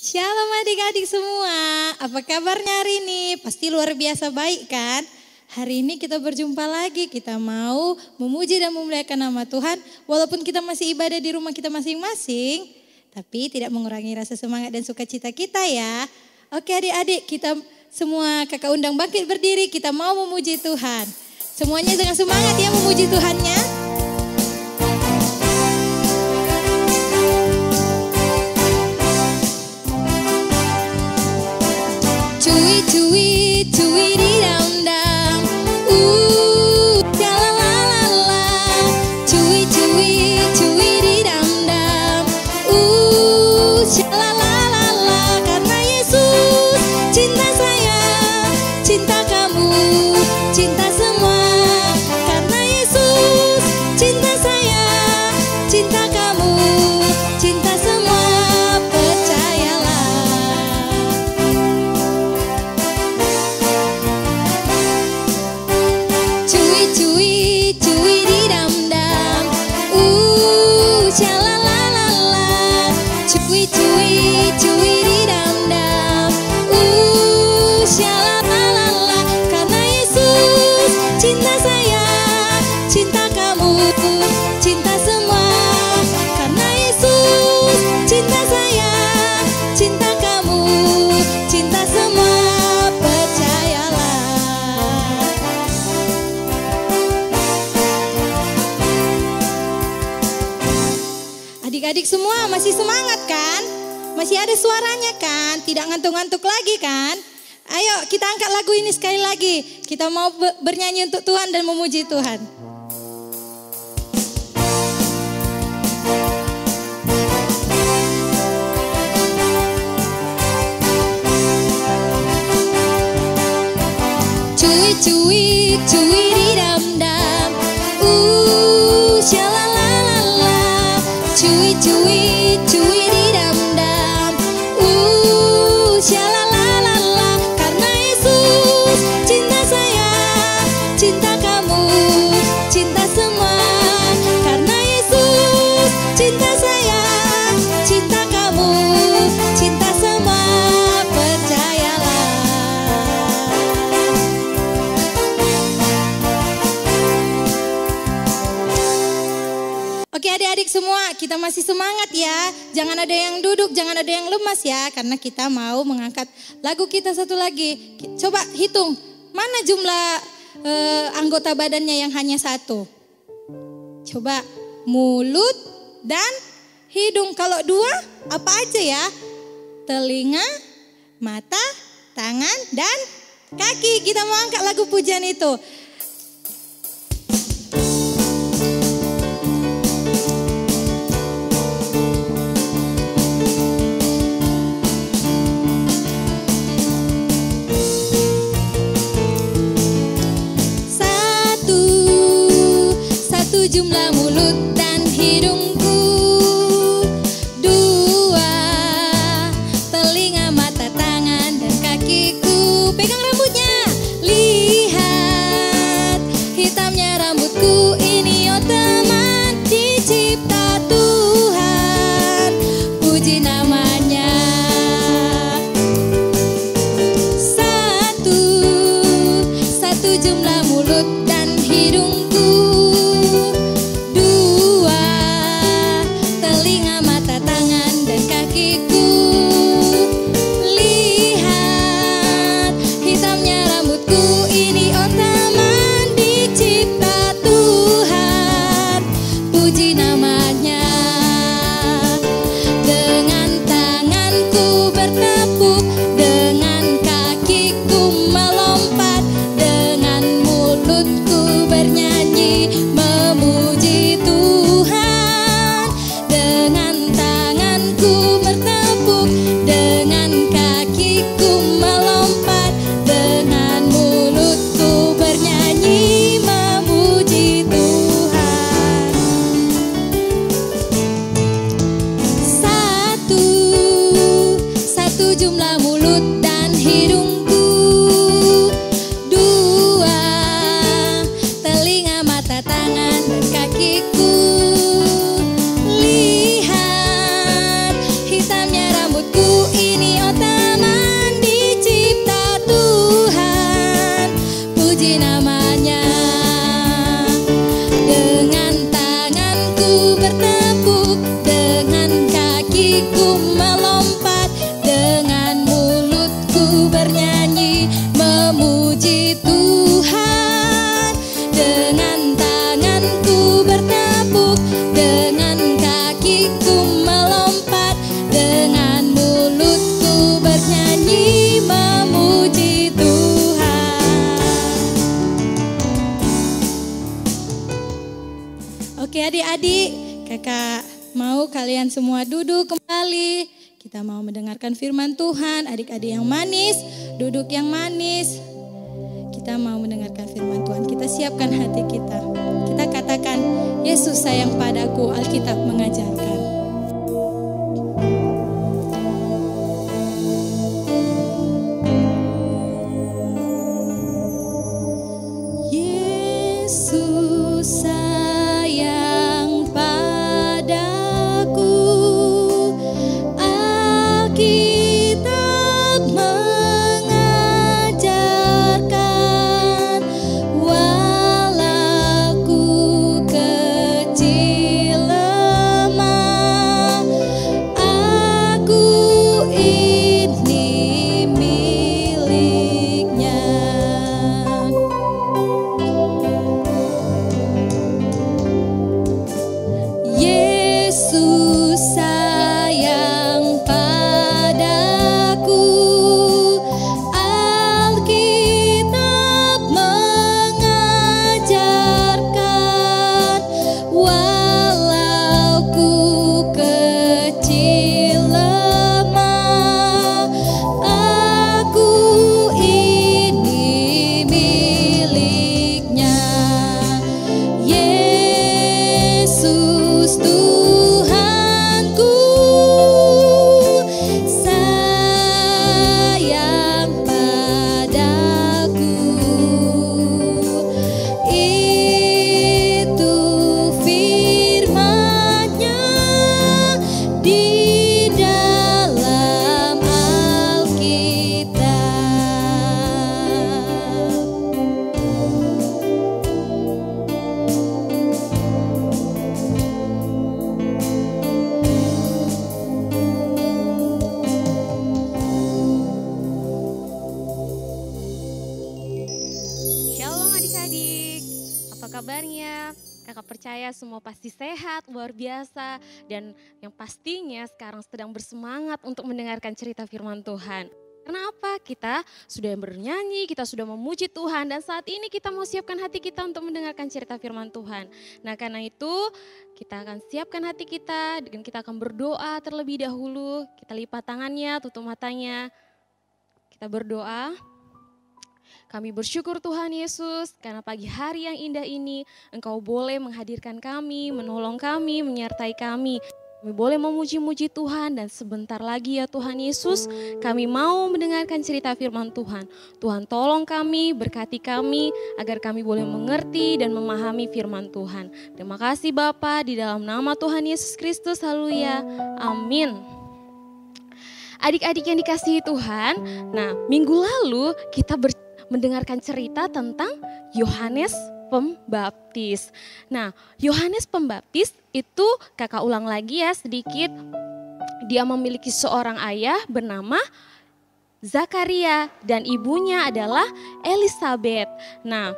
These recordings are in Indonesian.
Shalom adik-adik semua, apa kabarnya hari ini? Pasti luar biasa baik kan? Hari ini kita berjumpa lagi, kita mau memuji dan memuliakan nama Tuhan. Walaupun kita masih ibadah di rumah kita masing-masing, tapi tidak mengurangi rasa semangat dan sukacita kita ya. Oke adik-adik, kita semua kakak undang bangkit berdiri, kita mau memuji Tuhan. Semuanya dengan semangat ya memuji Tuhannya. Cuy cuy di dam dam, la la la la. Cuy di dam dam, la la la la. Karena Yesus cinta saya, cinta kamu, cinta semua. Karena Yesus cinta saya, cinta kamu, cinta semua. Percayalah. Cuy di dam dam, la la la la. Cuy di dam dam, la la la la. Karena Yesus cinta saya, cinta kamu, cinta semua. Karena Yesus cinta saya, cinta kamu, cinta semua. Percayalah. Adik-adik semua masih semangat kan? Masih ada suaranya kan? Tidak ngantuk-ngantuk lagi kan? Ayo kita angkat lagu ini sekali lagi. Kita mau bernyanyi untuk Tuhan dan memuji Tuhan. Cuy di dam dam, la la la la. Cuy di dam dam, la la la la. Karena Yesus cinta saya, cinta kamu, cinta semua. Karena Yesus cinta saya, cinta kamu, cinta semua. Percayalah. Oke adik-adik semua, kita masih semangat ya. Jangan ada yang duduk, jangan ada yang lemas ya. Karena kita mau mengangkat lagu kita satu lagi. Coba hitung, mana jumlah anggota badannya yang hanya satu? Coba, mulut dan hidung. Kalau dua, apa aja ya? Telinga, mata, tangan, dan kaki. Kita mau angkat lagu pujian itu. Jumlah mulut dan hidungku, dua telinga, mata, tangan, dan kakiku. Pegang rambutnya, lihat hitamnya rambutku ini, oh teman, dicipta Tuhan, puji namanya. Satu jumlah mulut dan hidungku, memuji Tuhan. Dengan tanganku bertepuk, Kak, mau kalian semua duduk kembali. Kita mau mendengarkan firman Tuhan. Adik-adik yang manis, duduk yang manis. Kita mau mendengarkan firman Tuhan. Kita siapkan hati kita. Kita katakan, Yesus sayang padaku, Alkitab mengajarkan. Semua pasti sehat, luar biasa, dan yang pastinya sekarang sedang bersemangat untuk mendengarkan cerita firman Tuhan. Karena apa? Kita sudah bernyanyi, kita sudah memuji Tuhan, dan saat ini kita mau siapkan hati kita untuk mendengarkan cerita firman Tuhan. Nah, karena itu kita akan siapkan hati kita, dan kita akan berdoa terlebih dahulu. Kita lipat tangannya, tutup matanya, kita berdoa. Kami bersyukur Tuhan Yesus karena pagi hari yang indah ini Engkau boleh menghadirkan kami, menolong kami, menyertai kami. Kami boleh memuji-muji Tuhan dan sebentar lagi ya Tuhan Yesus kami mau mendengarkan cerita firman Tuhan. Tuhan tolong kami, berkati kami agar kami boleh mengerti dan memahami firman Tuhan. Terima kasih Bapa di dalam nama Tuhan Yesus Kristus, haleluya, amin. Adik-adik yang dikasihi Tuhan, nah minggu lalu kita mendengarkan cerita tentang Yohanes Pembaptis. Nah, Yohanes Pembaptis itu kakak ulang lagi ya sedikit. Dia memiliki seorang ayah bernama Zakaria dan ibunya adalah Elisabet. Nah,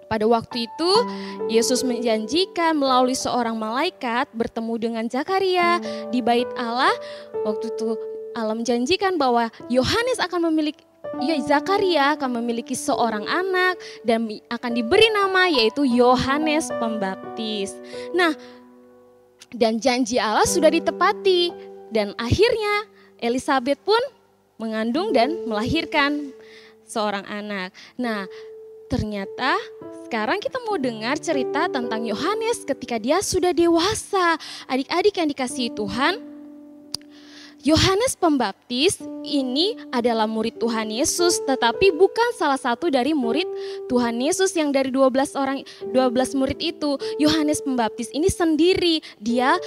pada waktu itu Yesus menjanjikan melalui seorang malaikat bertemu dengan Zakaria di bait Allah. Waktu itu Allah menjanjikan bahwa Zakaria akan memiliki seorang anak dan akan diberi nama yaitu Yohanes Pembaptis. Nah, dan janji Allah sudah ditepati dan akhirnya Elisabet pun mengandung dan melahirkan seorang anak. Nah, ternyata sekarang kita mau dengar cerita tentang Yohanes ketika dia sudah dewasa. Adik-adik yang dikasihi Tuhan, Yohanes Pembaptis ini adalah murid Tuhan Yesus, tetapi bukan salah satu dari murid Tuhan Yesus yang dari 12 murid itu. Yohanes Pembaptis ini sendiri, dia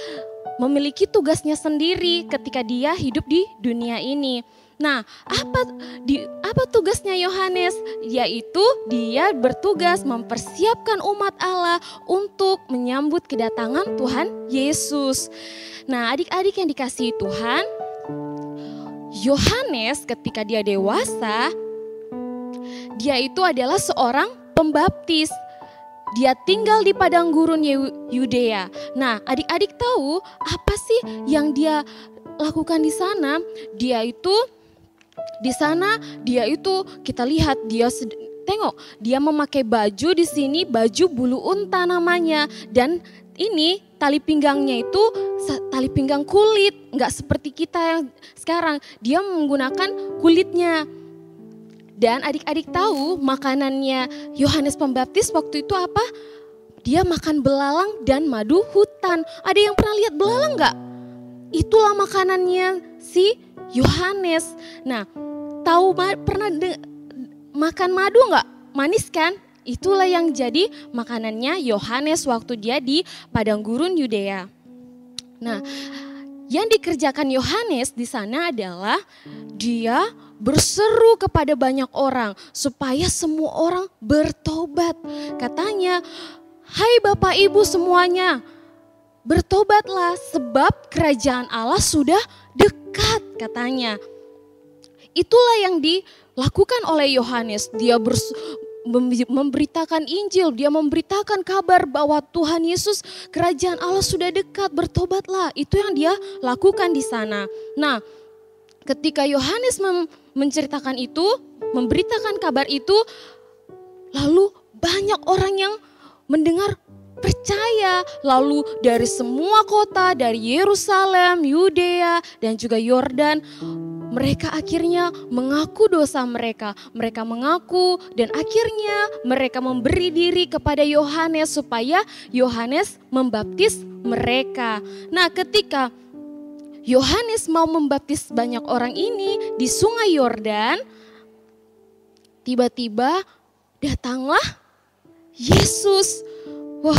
memiliki tugasnya sendiri ketika dia hidup di dunia ini. Nah, apa tugasnya Yohanes? Yaitu dia bertugas mempersiapkan umat Allah untuk menyambut kedatangan Tuhan Yesus. Nah, adik-adik yang dikasihi Tuhan, Yohanes ketika dia dewasa, dia itu adalah seorang pembaptis. Dia tinggal di padang gurun Yudea. Nah, adik-adik tahu apa sih yang dia lakukan di sana? Dia itu kita lihat tengok dia memakai baju di sini, baju bulu unta namanya, dan ini tali pinggangnya itu tali pinggang kulit, nggak seperti kita yang sekarang. Dia menggunakan kulitnya. Dan adik-adik tahu makanannya Yohanes Pembaptis waktu itu apa? Dia makan belalang dan madu hutan. Ada yang pernah lihat belalang nggak? Itulah makanannya si Yohanes. Nah, tahu pernah makan madu nggak? Manis kan? Itulah yang jadi makanannya Yohanes waktu dia di padang gurun Yudea. Nah, yang dikerjakan Yohanes di sana adalah dia berseru kepada banyak orang supaya semua orang bertobat. Katanya, "Hai Bapak Ibu semuanya, bertobatlah sebab kerajaan Allah sudah dekat," katanya. Itulah yang dilakukan oleh Yohanes. Dia memberitakan Injil, dia memberitakan kabar bahwa Tuhan Yesus, kerajaan Allah sudah dekat, bertobatlah. Itu yang dia lakukan di sana. Nah, ketika Yohanes menceritakan itu, memberitakan kabar itu, lalu banyak orang yang mendengar, percaya. Lalu dari semua kota, dari Yerusalem, Yudea, dan juga Yordan, mereka akhirnya mengaku dosa mereka. Mereka mengaku dan akhirnya mereka memberi diri kepada Yohanes supaya Yohanes membaptis mereka. Nah, ketika Yohanes mau membaptis banyak orang ini di sungai Yordan, tiba-tiba datanglah Yesus. Wah,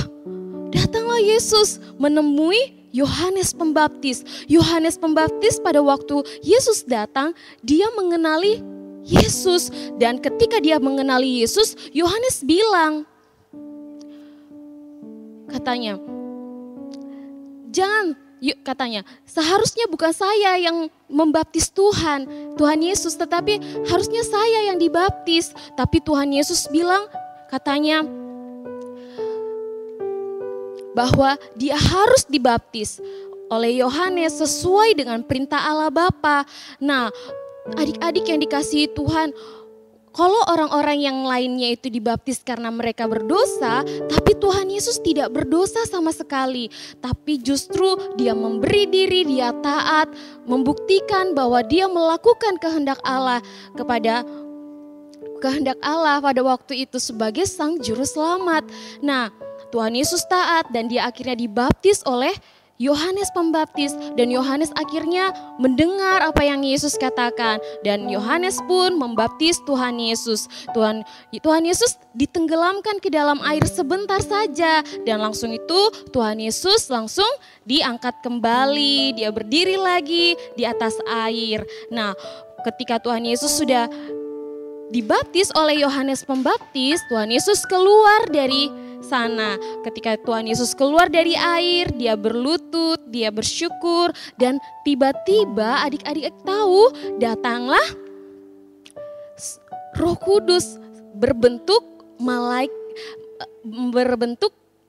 datanglah Yesus menemui Yohanes Pembaptis. Yohanes Pembaptis pada waktu Yesus datang, dia mengenali Yesus. Dan ketika dia mengenali Yesus, Yohanes bilang, katanya, katanya, seharusnya bukan saya yang membaptis Tuhan Yesus, tetapi harusnya saya yang dibaptis. Tapi Tuhan Yesus bilang, katanya, bahwa dia harus dibaptis oleh Yohanes sesuai dengan perintah Allah Bapa. Nah, adik-adik yang dikasihi Tuhan, kalau orang-orang yang lainnya itu dibaptis karena mereka berdosa, tapi Tuhan Yesus tidak berdosa sama sekali. Tapi justru dia memberi diri, dia taat, membuktikan bahwa dia melakukan kehendak Allah pada waktu itu sebagai Sang Juru Selamat. Nah, Tuhan Yesus taat dan dia akhirnya dibaptis oleh Yohanes Pembaptis. Dan Yohanes akhirnya mendengar apa yang Yesus katakan. Dan Yohanes pun membaptis Tuhan Yesus. Tuhan Yesus ditenggelamkan ke dalam air sebentar saja. Dan langsung itu Tuhan Yesus langsung diangkat kembali. Dia berdiri lagi di atas air. Nah, ketika Tuhan Yesus sudah dibaptis oleh Yohanes Pembaptis, Tuhan Yesus keluar dari sana. Ketika Tuhan Yesus keluar dari air, dia berlutut, dia bersyukur, dan tiba-tiba adik-adik tahu, datanglah Roh Kudus berbentuk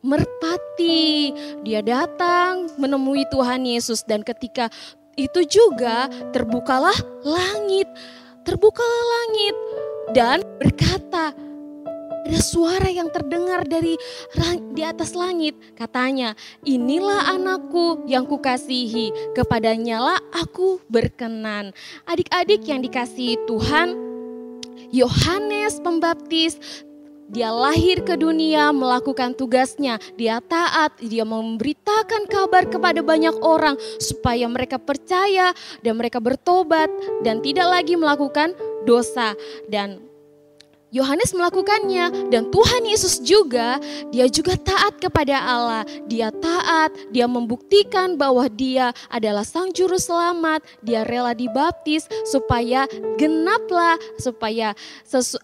merpati. Dia datang menemui Tuhan Yesus, dan ketika itu juga terbukalah langit dan berkata, ada suara yang terdengar dari di atas langit, katanya, "Inilah anakku yang kukasihi, kepadanya lah aku berkenan." Adik-adik yang dikasihi Tuhan, Yohanes Pembaptis, dia lahir ke dunia melakukan tugasnya, dia taat, dia memberitakan kabar kepada banyak orang supaya mereka percaya dan mereka bertobat dan tidak lagi melakukan dosa. Dan Yohanes melakukannya, dan Tuhan Yesus juga, dia juga taat kepada Allah. Dia taat, dia membuktikan bahwa dia adalah Sang Juru Selamat. Dia rela dibaptis supaya genaplah, supaya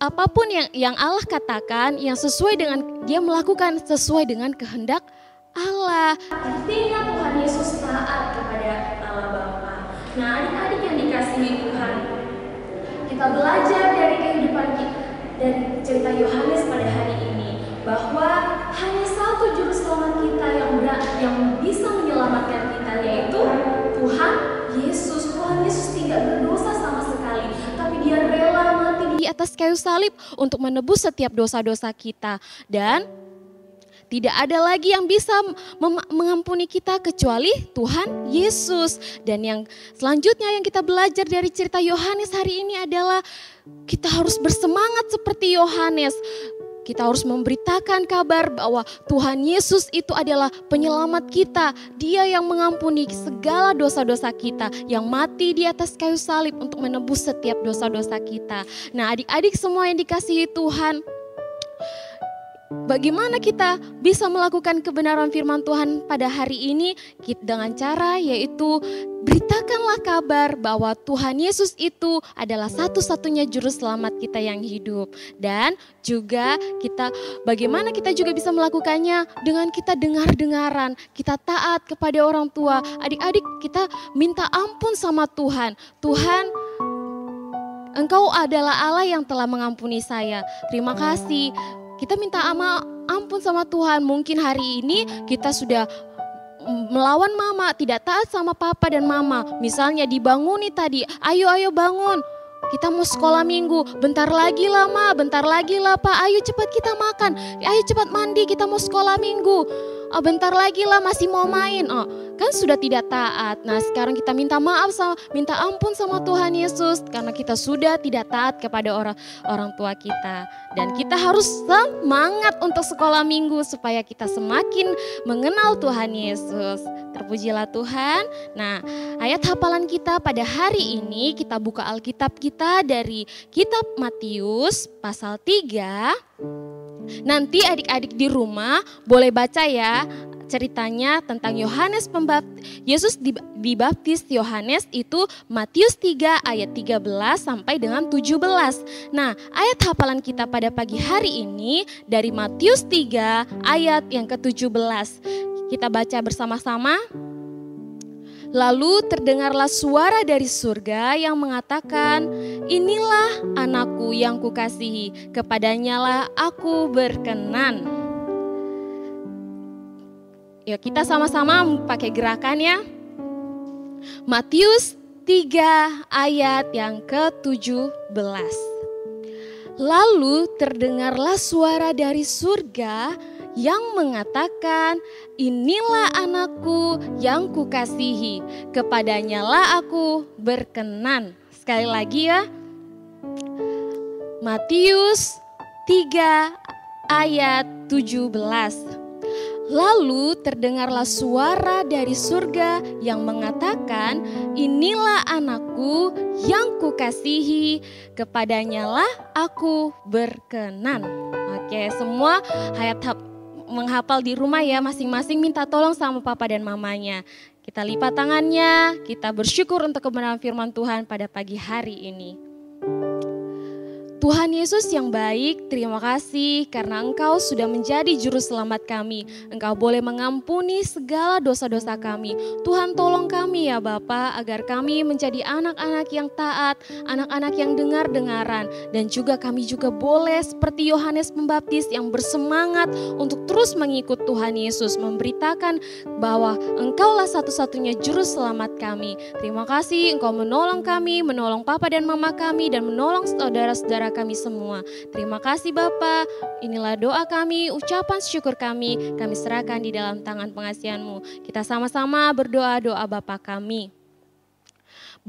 apapun yang Allah katakan, yang sesuai dengan dia melakukan sesuai dengan kehendak Allah. Artinya Tuhan Yesus taat kepada Allah Bapa. Nah, adik-adik yang dikasihi Tuhan, kita belajar dari kehidupan kita, dari cerita Yohanes pada hari ini, bahwa hanya satu juru selamat kita yang bisa menyelamatkan kita, yaitu Tuhan Yesus. Tuhan Yesus tidak berdosa sama sekali, tapi dia rela mati di atas kayu salib untuk menebus setiap dosa-dosa kita. Dan Tidak ada lagi yang bisa mengampuni kita kecuali Tuhan Yesus. Dan yang selanjutnya yang kita belajar dari cerita Yohanes hari ini adalah kita harus bersemangat seperti Yohanes. Kita harus memberitakan kabar bahwa Tuhan Yesus itu adalah penyelamat kita. Dia yang mengampuni segala dosa-dosa kita, yang mati di atas kayu salib untuk menebus setiap dosa-dosa kita. Nah, adik-adik semua yang dikasihi Tuhan, bagaimana kita bisa melakukan kebenaran firman Tuhan pada hari ini? Dengan cara yaitu beritakanlah kabar bahwa Tuhan Yesus itu adalah satu-satunya juru selamat kita yang hidup. Dan juga bagaimana kita juga bisa melakukannya dengan kita dengar-dengaran, kita taat kepada orang tua. Adik-adik, kita minta ampun sama Tuhan. Tuhan, Engkau adalah Allah yang telah mengampuni saya. Terima kasih. Kita minta ampun sama Tuhan. Mungkin hari ini kita sudah melawan mama, tidak taat sama papa dan mama. Misalnya dibanguni tadi, ayo bangun. Kita mau sekolah minggu, bentar lagi lah ma, bentar lagi lah pak, ayo cepat kita makan, ayo cepat mandi, kita mau sekolah minggu. Oh, bentar lagi lah masih mau main. Oh, kan sudah tidak taat. Nah, sekarang kita minta ampun sama Tuhan Yesus karena kita sudah tidak taat kepada orang tua kita. Dan kita harus semangat untuk sekolah minggu supaya kita semakin mengenal Tuhan Yesus. Terpujilah Tuhan. Nah, ayat hafalan kita pada hari ini kita buka Alkitab kita dari kitab Matius pasal 3. Nanti adik-adik di rumah boleh baca ya ceritanya tentang Yohanes Pembaptis. Yesus dibaptis Yohanes itu Matius 3 ayat 13 sampai dengan 17. Nah, ayat hafalan kita pada pagi hari ini dari Matius 3 ayat yang ke-17. Kita baca bersama-sama. Lalu terdengarlah suara dari surga yang mengatakan, inilah anakku yang kukasihi, kepadanyalah aku berkenan. Yuk kita sama-sama pakai gerakan ya. Matius 3 ayat yang ke-17. Lalu terdengarlah suara dari surga yang mengatakan, inilah anakku yang kukasihi, kepadanyalah aku berkenan. Sekali lagi ya, Matius 3 ayat 17. Lalu terdengarlah suara dari surga yang mengatakan, inilah anakku yang kukasihi, kepadanyalah aku berkenan. Oke, semua menghafal di rumah ya, masing-masing minta tolong sama papa dan mamanya. Kita lipat tangannya, kita bersyukur untuk kebenaran firman Tuhan pada pagi hari ini. Tuhan Yesus yang baik, terima kasih karena Engkau sudah menjadi juru selamat kami. Engkau boleh mengampuni segala dosa-dosa kami. Tuhan tolong kami ya Bapa agar kami menjadi anak-anak yang taat, anak-anak yang dengar-dengaran. Dan juga kami juga boleh seperti Yohanes Pembaptis yang bersemangat untuk terus mengikut Tuhan Yesus. Memberitakan bahwa Engkaulah satu-satunya juru selamat kami. Terima kasih Engkau menolong kami, menolong Papa dan Mama kami, dan menolong saudara-saudara kami semua. Terima kasih Bapa. Inilah doa kami, ucapan syukur kami serahkan di dalam tangan pengasihan-Mu. Kita sama-sama berdoa doa Bapa kami.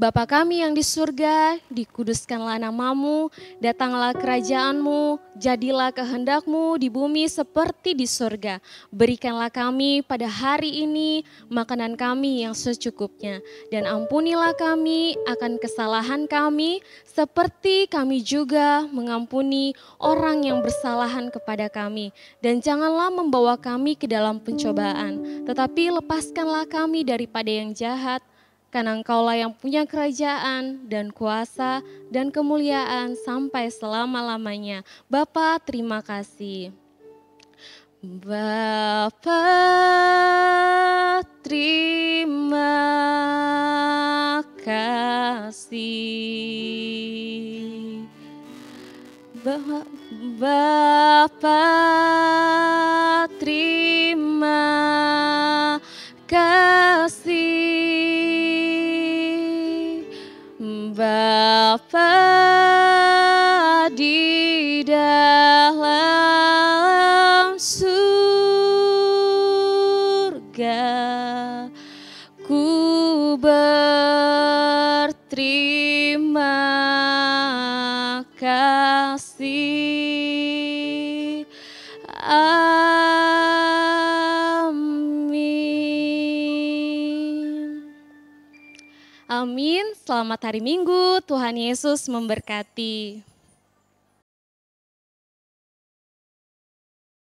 Bapa kami yang di surga, dikuduskanlah nama-Mu, datanglah kerajaan-Mu, jadilah kehendak-Mu di bumi seperti di surga. Berikanlah kami pada hari ini makanan kami yang secukupnya, dan ampunilah kami akan kesalahan kami, seperti kami juga mengampuni orang yang bersalahan kepada kami. Dan janganlah membawa kami ke dalam pencobaan, tetapi lepaskanlah kami daripada yang jahat, karena Engkaulah yang punya kerajaan dan kuasa dan kemuliaan sampai selama-lamanya. Bapa, terima kasih. Bapa, terima kasih. Bapa, terima kasih. Bapa di dalam surga, terima kasih. Amin. Amin. Selamat hari Minggu. Tuhan Yesus memberkati.